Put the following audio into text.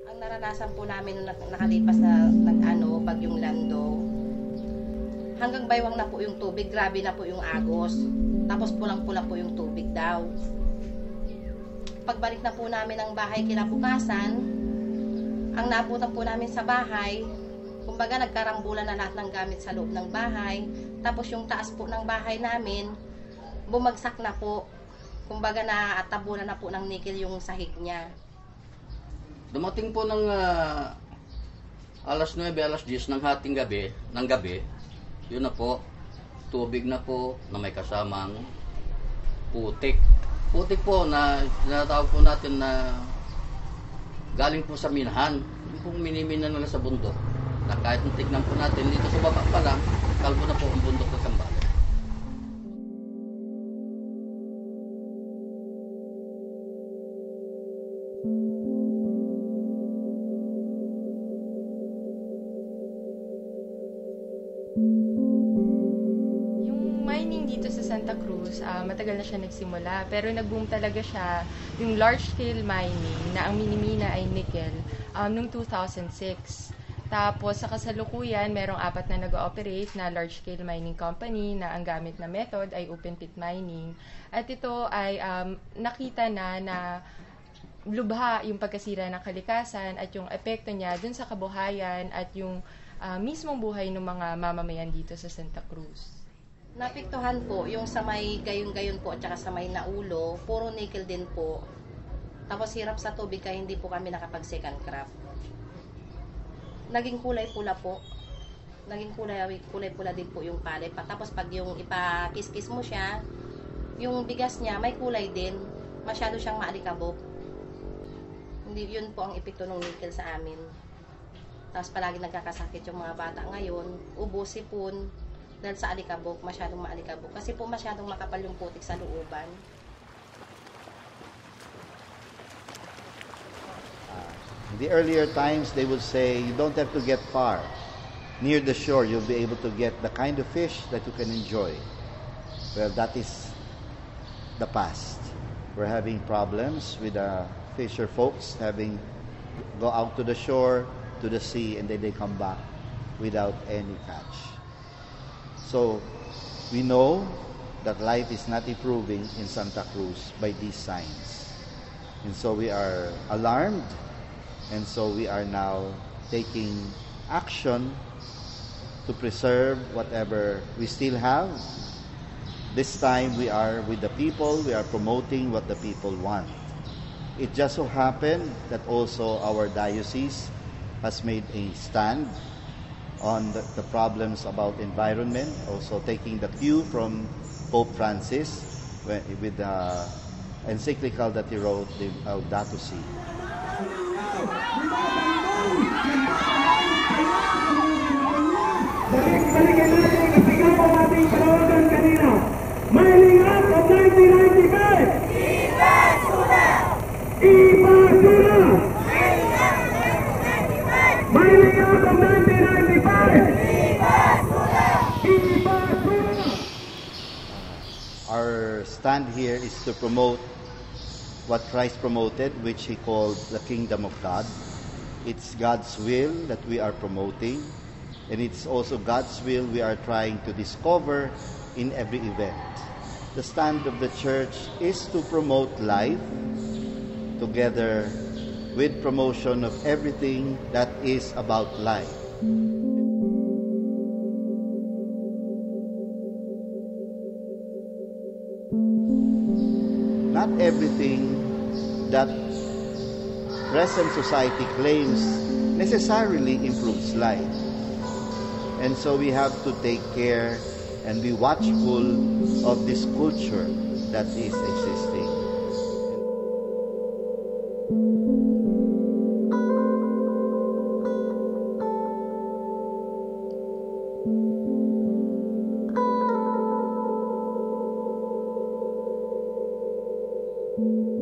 Ang naranasan po namin nung nakalipas na bagyong Lando, hanggang baywang na po yung tubig, grabe na po yung agos. Tapos pulang-pula po yung tubig daw. Pagbalik na po namin ng bahay kinabukasan, ang nabutan po namin sa bahay, kumbaga nagkarambulan na lahat ng gamit sa loob ng bahay. Tapos yung taas po ng bahay namin, bumagsak na po. Kumbaga naatabunan na po ng nickel yung sahig niya. Dumating po ng alas 9, alas 10 ng hating gabi, yun na po, tubig na po na may kasamang putik. Putik po na tinatawag po natin na galing po sa minahan. Yung pong miniminan nila sa bundok. Na kahit tignan po natin, dito sa baba pa lang, kalbo na po ang bundok ng Kambal. Dito sa Santa Cruz, matagal na siya nagsimula, pero nag-boom talaga siya yung large-scale mining na ang minimina ay nickel noong 2006. Tapos sa kasalukuyan, merong 4 na nag-ooperate na large-scale mining company na ang gamit na method ay open pit mining. At ito ay nakita na lubha yung pagkasira ng kalikasan at yung epekto niya dun sa kabuhayan at yung mismong buhay ng mga mamamayan dito sa Santa Cruz. Napiktuhan po yung sa may gayon-gayon po at saka sa may naulo, puro nickel din po. Tapos hirap sa tubig kaya hindi po kami nakapag-second crop. Naging kulay pula po. Naging kulay pula din po yung palay. Tapos pag yung ipakis-kis mo siya, yung bigas niya may kulay din. Masyado siyang maalikabok. Hindi, yun po ang epekto ng nickel sa amin. Tapos palagi nagkakasakit yung mga bata ngayon. Ubo, sipon. Dahil sa alikabok, masyadong maalikabok. Kasi po masyadong makapal yung putik sa looban. In the earlier times, they would say, you don't have to get far. Near the shore, you'll be able to get the kind of fish that you can enjoy. Well, that is the past. We're having problems with the fisher folks having go out to the shore, to the sea, and then they come back without any catch. So, we know that life is not improving in Santa Cruz by these signs. And so we are alarmed, and so we are now taking action to preserve whatever we still have. This time we are with the people, we are promoting what the people want. It just so happened that also our diocese has made a stand on the problems about environment, also taking the cue from Pope Francis with the encyclical that he wrote, the Laudato Si. Balik-balikan natin ang kasigaw ang ating panawagan kanina. Mining Act of 1995! Ibasura! Ibasura! Mining Act of 1995! Our stand here is to promote what Christ promoted, which he called the kingdom of God. It's God's will that we are promoting, and it's also God's will we are trying to discover in every event. The stand of the church is to promote life together with promotion of everything that is about life. Not everything that present society claims necessarily improves life. And so we have to take care and be watchful of this culture that is existing. Thank you.